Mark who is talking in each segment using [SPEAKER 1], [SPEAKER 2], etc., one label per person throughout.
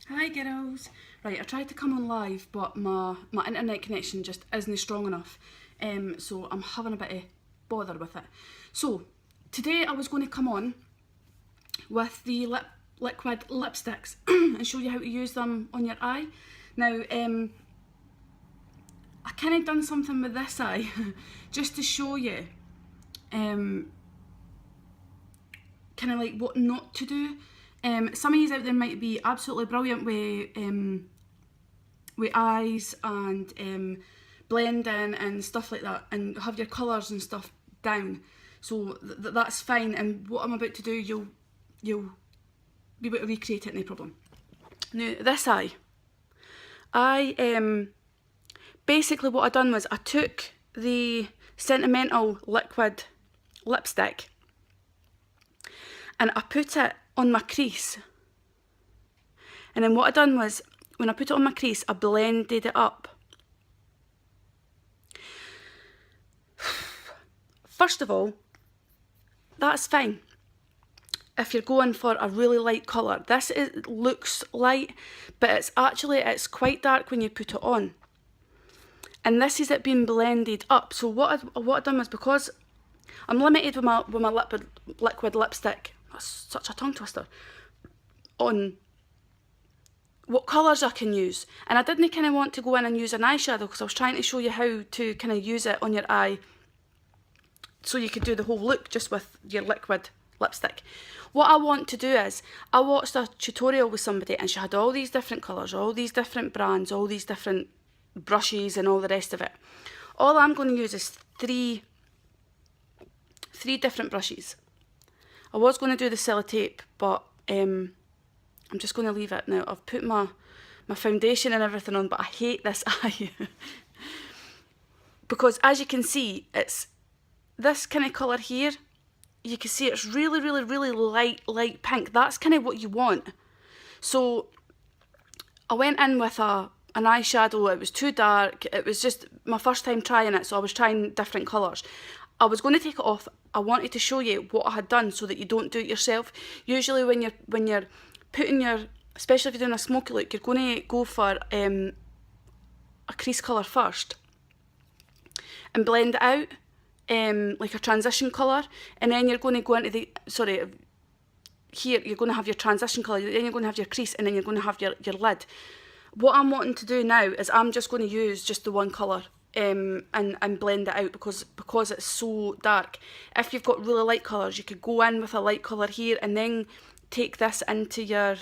[SPEAKER 1] Hi girls. Right, I tried to come on live, but my internet connection just isn't strong enough. So I'm having a bit of bother with it. So today I was going to come on with the liquid lipsticks and show you how to use them on your eye. Now, I kind of done something with this eye just to show you kind of like what not to do. Some of you out there might be absolutely brilliant with eyes and blending and stuff like that, and have your colours and stuff down. So that's fine. And what I'm about to do, you'll be able to recreate it, no problem. Now this eye, I basically what I done was I took the Sentimental liquid lipstick and I put it on my crease. And then what I done was, when I put it on my crease, I blended it up. First of all, that's fine if you're going for a really light colour. This looks light, but it's quite dark when you put it on. And this is it being blended up. So what I done was, because I'm limited with my liquid lipstick, that's such a tongue twister, on what colours I can use. And I didn't kind of want to go in and use an eyeshadow, because I was trying to show you how to kind of use it on your eye so you could do the whole look just with your liquid lipstick. What I want to do is, I watched a tutorial with somebody and she had all these different colours, all these different brands, all these different brushes and all the rest of it. All I'm going to use is three different brushes. I was going to do the sellotape, but I'm just going to leave it now. I've put my foundation and everything on, but I hate this eye. Because as you can see, it's this kind of colour here. You can see it's really, really, really light pink. That's kind of what you want. So I went in with an eyeshadow. It was too dark. It was just my first time trying it, so I was trying different colours. I was going to take it off. I wanted to show you what I had done so that you don't do it yourself. Usually when you're putting especially if you're doing a smoky look, you're going to go for a crease colour first and blend it out, like a transition colour, and then you're going to go into here you're going to have your transition colour, then you're going to have your crease, and then you're going to have your lid. What I'm wanting to do now is I'm just going to use just the one colour and blend it out, because it's so dark. If you've got really light colours, you could go in with a light colour here and then take this into your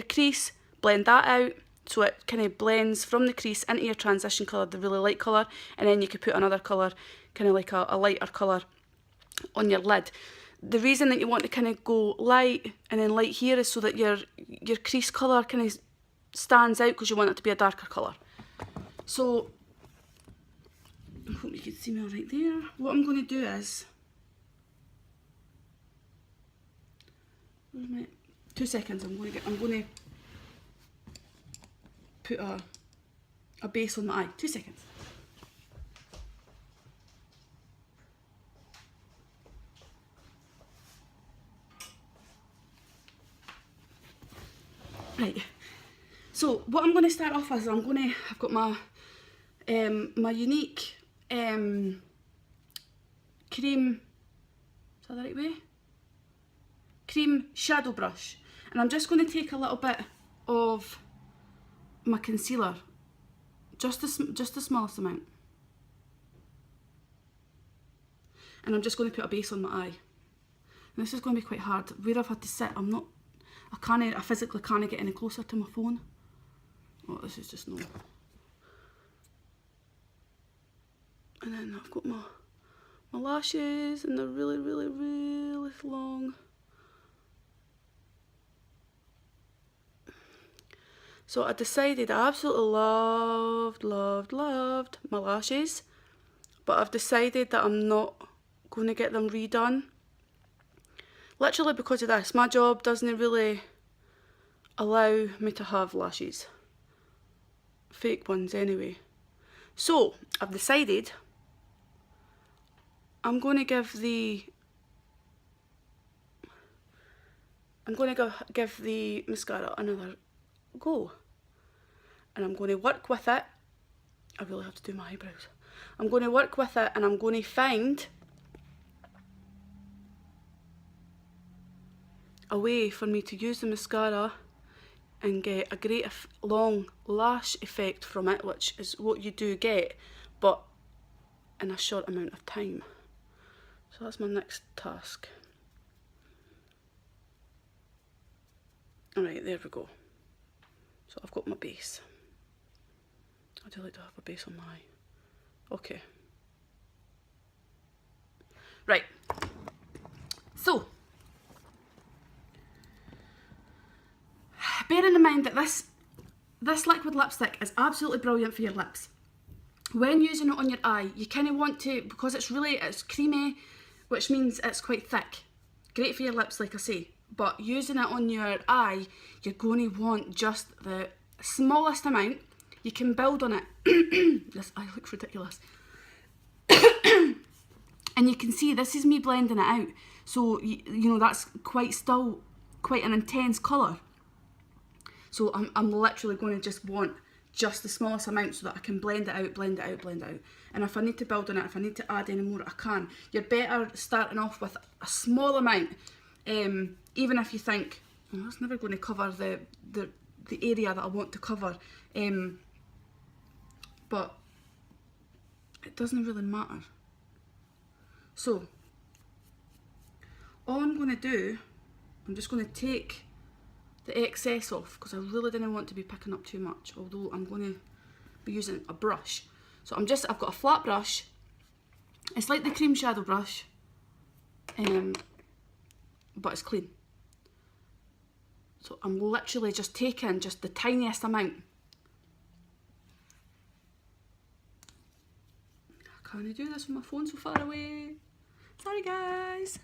[SPEAKER 1] crease, blend that out so it kind of blends from the crease into your transition colour, the really light colour, and then you could put another colour, kind of like a lighter colour on your lid. The reason that you want to kind of go light and then light here is so that your crease colour kind of stands out, because you want it to be a darker colour. So I hope you can see me all right there. What I'm going to do is, 2 seconds. I'm going to put a base on my eye. 2 seconds. Right. So what I'm going to start off with is I've got my my Unique cream. Is that the right way? Cream shadow brush, and I'm just going to take a little bit of my concealer, just the smallest amount, and I'm just going to put a base on my eye. And this is going to be quite hard. Where I've had to sit, I physically can't get any closer to my phone. Oh, this is just no. And then I've got my lashes, and they're really, really, really long. So I decided I absolutely loved my lashes, but I've decided that I'm not going to get them redone. Literally because of this. My job doesn't really allow me to have lashes. Fake ones anyway. So I've decided I'm going to give the I'm going to give the mascara another go. And I'm going to work with it. I really have to do my eyebrows. I'm going to work with it and I'm going to find a way for me to use the mascara and get a great long lash effect from it, which is what you do get, but in a short amount of time. So that's my next task. Alright, there we go. So I've got my base. I do like to have a base on my eye. Okay. Right. So, bearing in mind that this liquid lipstick is absolutely brilliant for your lips. When using it on your eye, you kind of want to, because it's creamy, which means it's quite thick. Great for your lips, like I say. But using it on your eye, you're going to want just the smallest amount. You can build on it. This eye looks ridiculous. And you can see this is me blending it out. So, you know, that's still quite an intense colour. So I'm literally going to just want just the smallest amount so that I can blend it out, blend it out, blend it out. And if I need to build on it, if I need to add any more, I can. You're better starting off with a small amount, even if you think, oh, that's never going to cover the area that I want to cover. But it doesn't really matter. So, all I'm going to do, I'm just going to take the excess off because I really didn't want to be picking up too much, although I'm going to be using a brush. So I've got a flat brush. It's like the cream shadow brush, but it's clean. So I'm literally just taking just the tiniest amount. Can I do this with my phone so far away? Sorry guys.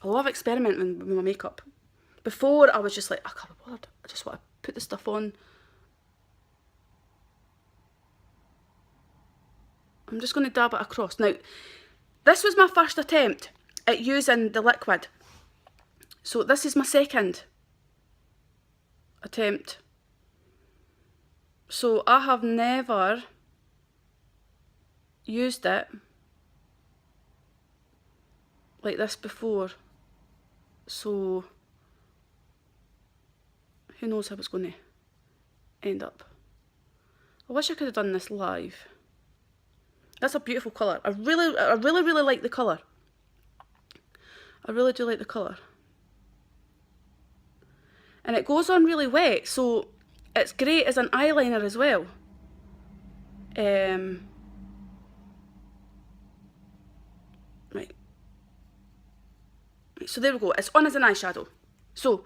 [SPEAKER 1] I love experimenting with my makeup. Before I was just like, I can't be bothered. I just want to put the stuff on. I'm just going to dab it across. Now, this was my first attempt at using the liquid. So this is my second attempt. So I have never used it like this before. So who knows how it's going to end up. I wish I could have done this live. That's a beautiful colour. I really like the colour. I really do like the colour. And it goes on really wet, so it's great as an eyeliner as well. Right. So there we go. It's on as an eyeshadow. So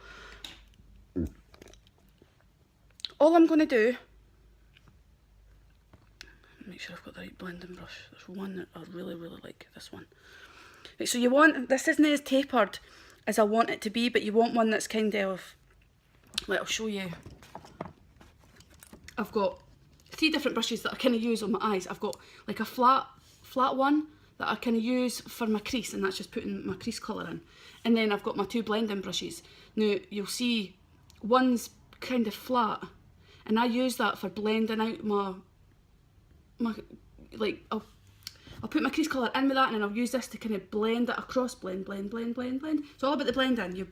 [SPEAKER 1] all I'm going to do, make sure I've got the right blending brush. There's one that I really like, this one. Right, so you want, this isn't as tapered as I want it to be, but you want one that's kind of, like, I'll show you. I've got 3 different brushes that I kind of use on my eyes. I've got like a flat one that I kind of use for my crease, and that's just putting my crease colour in. And then I've got my 2 blending brushes. Now you'll see one's kind of flat, and I use that for blending out my like, I'll put my crease colour in with that, and then I'll use this to kind of blend it across, blend. It's all about the blending. You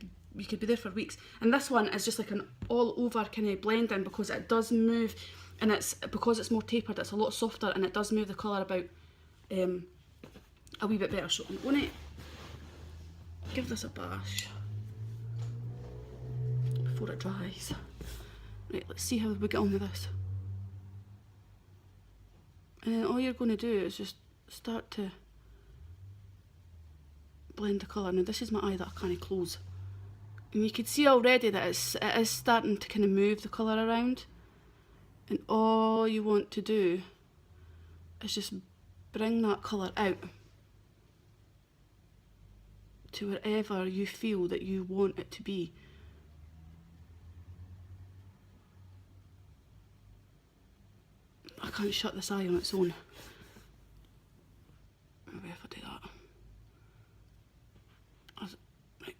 [SPEAKER 1] could be there for weeks. And this one is just like an all over kind of blending, because it does move, and because it's more tapered, it's a lot softer, and it does move the colour about a wee bit better. So I'm going to give this a bash before it dries. Right, let's see how we get on with this. And then all you're going to do is just start to blend the colour. Now this is my eye that I can't close. And you can see already that it is starting to kind of move the colour around. And all you want to do is just bring that colour out to wherever you feel that you want it to be. I can't shut this eye on its own. Maybe if I do that. Right.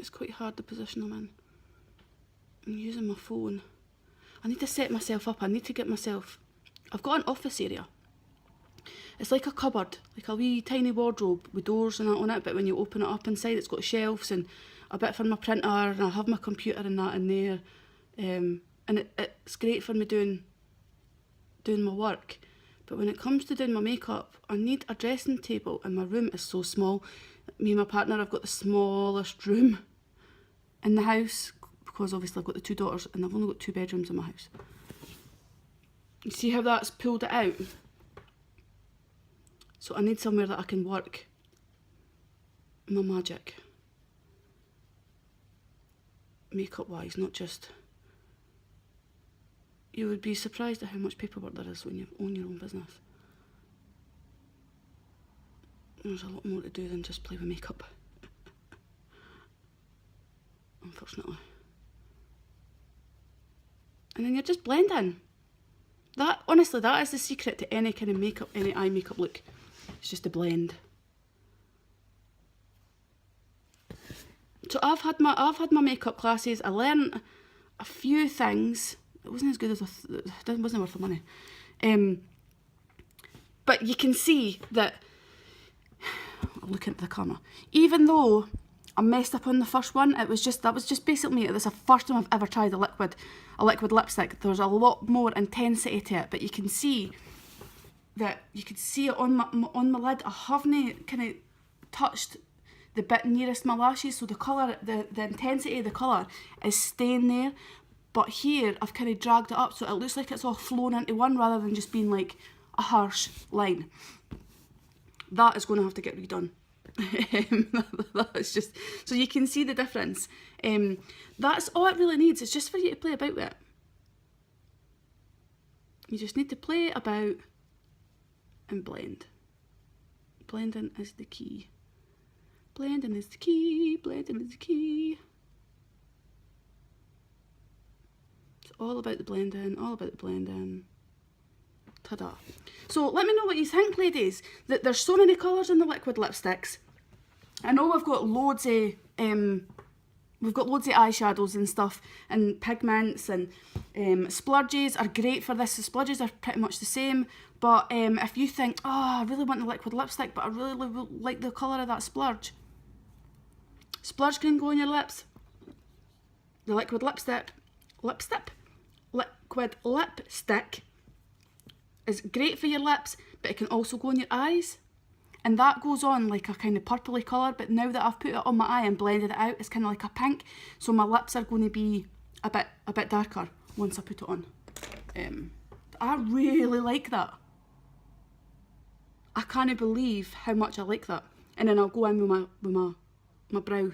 [SPEAKER 1] It's quite hard to position them in. I'm using my phone. I need to set myself up. I need to get myself... I've got an office area. It's like a cupboard, like a wee tiny wardrobe with doors and that on it, but when you open it up inside it's got shelves and a bit for my printer, and I have my computer and that in there. And it's great for me doing my work. But when it comes to doing my makeup, I need a dressing table, and my room is so small. Me and my partner have got the smallest room in the house, because obviously I've got the 2 daughters and I've only got 2 bedrooms in my house. You see how that's pulled it out? So I need somewhere that I can work my magic. Makeup wise, not just... You would be surprised at how much paperwork there is when you own your own business. There's a lot more to do than just play with makeup. Unfortunately. And then you're just blending. That, honestly, that is the secret to any kind of makeup, any eye makeup look. It's just a blend. So I've had my makeup classes. I learned a few things. It wasn't as good as it wasn't worth the money. But you can see that, I'll look into the camera, even though I messed up on the first one, that was just basically, it was the first time I've ever tried a liquid lipstick. There's a lot more intensity to it, but you can see that, you can see it on my lid. I haven't kind of touched the bit nearest my lashes, so the colour, the intensity of the colour is staying there. But here, I've kind of dragged it up, so it looks like it's all flown into one, rather than just being like a harsh line. That is going to have to get redone. That's just, so you can see the difference. That's all it really needs. It's just for you to play about with it. You just need to play about and blend. Blending is the key. Blending is the key. Blending is the key. It's all about the blending. All about the blending. Ta-da. So let me know what you think, ladies. That there's so many colours in the liquid lipsticks. I know we've got loads of eyeshadows and stuff, and pigments, and splurges are great for this. The splurges are pretty much the same, but if you think, oh, I really want the liquid lipstick, but I really like the colour of that splurge can go on your lips. The liquid lipstick is great for your lips, but it can also go on your eyes. And that goes on like a kind of purpley colour, but now that I've put it on my eye and blended it out, it's kind of like a pink. So my lips are going to be a bit darker once I put it on. I really like that. I can't believe how much I like that. And then I'll go in with my brow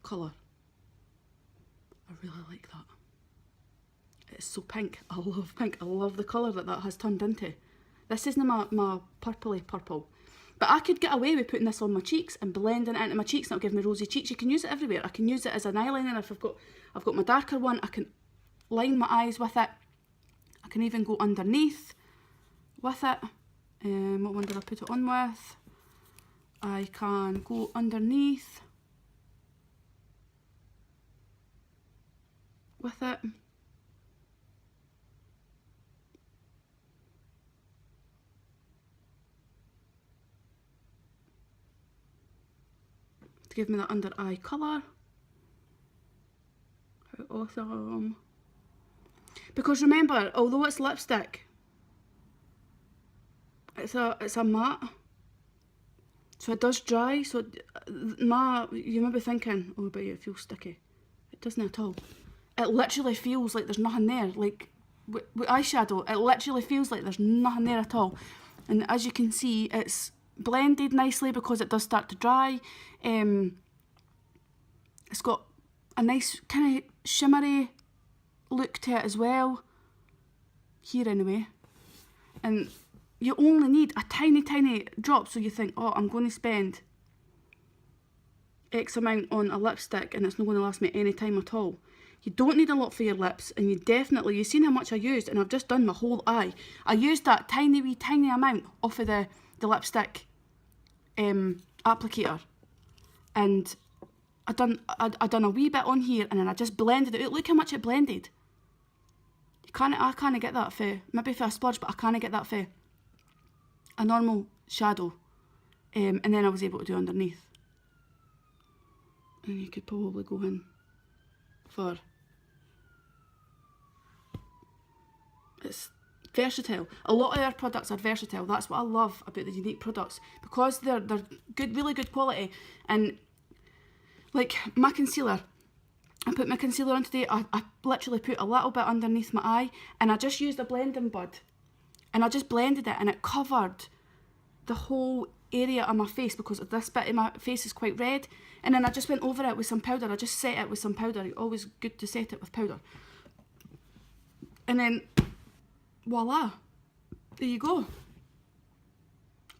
[SPEAKER 1] colour. I really like that. It's so pink. I love pink. I love the colour that has turned into. This isn't my purpley purple. But I could get away with putting this on my cheeks and blending it into my cheeks, and it'll give me rosy cheeks. You can use it everywhere. I can use it as an eyeliner. If I've got my darker one, I can line my eyes with it. I can even go underneath with it. What one did I put it on with? I can go underneath with it. To give me that under eye colour. How awesome. Because remember, although it's lipstick, it's a matte. So it does dry. So you might be thinking, oh, but it feels sticky. It doesn't at all. It literally feels like there's nothing there. Like with eyeshadow, it literally feels like there's nothing there at all. And as you can see, it's blended nicely because it does start to dry. It's got a nice kind of shimmery look to it as well. Here anyway. And you only need a tiny drop, so you think, oh, I'm going to spend X amount on a lipstick and it's not going to last me any time at all. You don't need a lot for your lips, and you've seen how much I used, and I've just done my whole eye. I used that tiny amount off of the lipstick applicator, and I done a wee bit on here, and then I just blended it out. Look how much it blended. I can't get that for, maybe for a splodge, but I can't get that for a normal shadow. And then I was able to do underneath. And you could probably go in for, it's versatile. A lot of our products are versatile. That's what I love about the Younique products, because they're good, really good quality. And like my concealer, I put my concealer on today. I literally put a little bit underneath my eye, and I just used a blending bud, and I just blended it, and it covered the whole area of my face, because this bit of my face is quite red. And then I just went over it with some powder. I just set it with some powder. Always good to set it with powder. And then voila, there you go.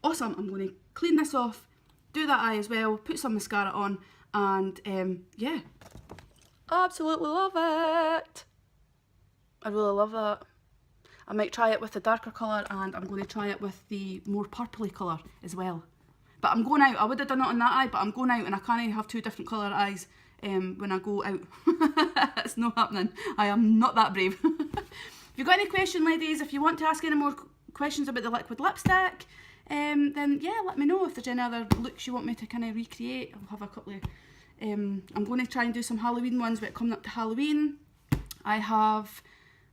[SPEAKER 1] Awesome. I'm going to clean this off, do that eye as well, put some mascara on, and yeah, absolutely love it. I really love that. I might try it with the darker colour, and I'm going to try it with the more purpley colour as well. But I'm going out. I would have done it on that eye, but I'm going out, and I can't have two different colour eyes when I go out. It's not happening. I am not that brave. If you've got any question, ladies, if you want to ask any more questions about the liquid lipstick, then yeah, let me know. If there's any other looks you want me to kind of recreate, I'll have a couple of, I'm going to try and do some Halloween ones, but coming up to Halloween, I have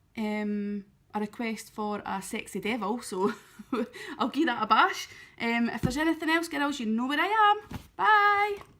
[SPEAKER 1] a request for a sexy devil, so I'll give that a bash. If there's anything else, girls, you know where I am. Bye!